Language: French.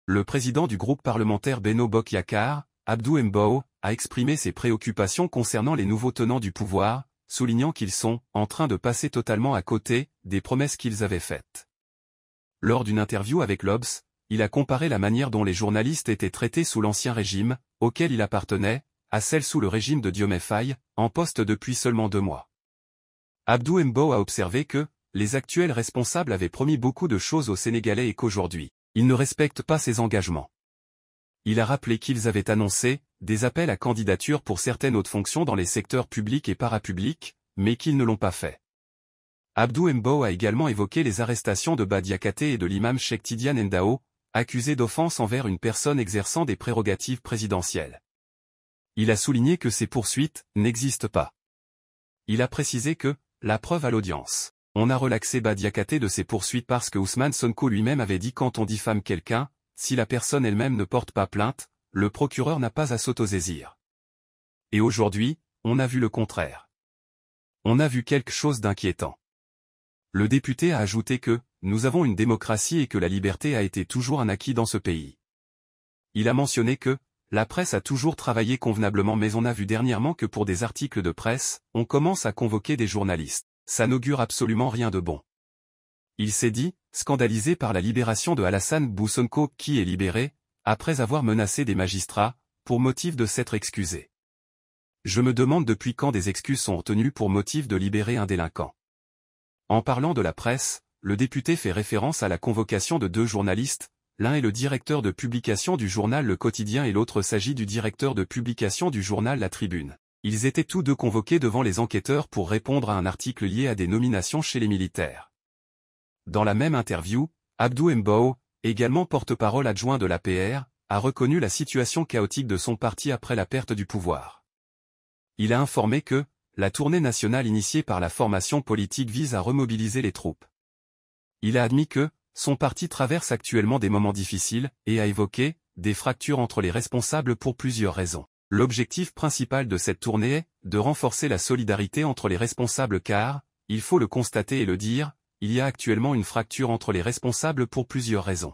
Le président du groupe parlementaire Benno Bokk Yakaar, Abdou Mbow, a exprimé ses préoccupations concernant les nouveaux tenants du pouvoir, soulignant qu'ils sont en train de passer totalement à côté des promesses qu'ils avaient faites. Lors d'une interview avec l'Obs, il a comparé la manière dont les journalistes étaient traités sous l'ancien régime, auquel il appartenait, à celle sous le régime de Diomaye Faye, en poste depuis seulement 2 mois. Abdou Mbow a observé que les actuels responsables avaient promis beaucoup de choses aux Sénégalais et qu'aujourd'hui, ils ne respectent pas ces engagements. Il a rappelé qu'ils avaient annoncé des appels à candidature pour certaines hautes fonctions dans les secteurs publics et parapublics, mais qu'ils ne l'ont pas fait. Abdou Mbow a également évoqué les arrestations de Bah Diakhaté et de l'imam Cheikh Tidiane Ndao, accusés d'offense envers une personne exerçant des prérogatives présidentielles. Il a souligné que ces poursuites n'existent pas. Il a précisé que la preuve à l'audience. On a relaxé Bah Diakhaté de ses poursuites parce que Ousmane Sonko lui-même avait dit quand on diffame quelqu'un, si la personne elle-même ne porte pas plainte, le procureur n'a pas à s'autosaisir. Et aujourd'hui, on a vu le contraire. On a vu quelque chose d'inquiétant. Le député a ajouté que nous avons une démocratie et que la liberté a été toujours un acquis dans ce pays. Il a mentionné que la presse a toujours travaillé convenablement mais on a vu dernièrement que pour des articles de presse, on commence à convoquer des journalistes. Ça n'augure absolument rien de bon. Il s'est dit, scandalisé par la libération de Alassane Boussonko qui est libéré, après avoir menacé des magistrats, pour motif de s'être excusé. Je me demande depuis quand des excuses sont obtenues pour motif de libérer un délinquant. En parlant de la presse, le député fait référence à la convocation de 2 journalistes, l'un est le directeur de publication du journal Le Quotidien et l'autre s'agit du directeur de publication du journal La Tribune. Ils étaient tous 2 convoqués devant les enquêteurs pour répondre à un article lié à des nominations chez les militaires. Dans la même interview, Abdou Mbow, également porte-parole adjoint de l'APR, a reconnu la situation chaotique de son parti après la perte du pouvoir. Il a informé que la tournée nationale initiée par la formation politique vise à remobiliser les troupes. Il a admis que son parti traverse actuellement des moments difficiles et a évoqué des fractures entre les responsables pour plusieurs raisons. L'objectif principal de cette tournée est de renforcer la solidarité entre les responsables car, il faut le constater et le dire, il y a actuellement une fracture entre les responsables pour plusieurs raisons.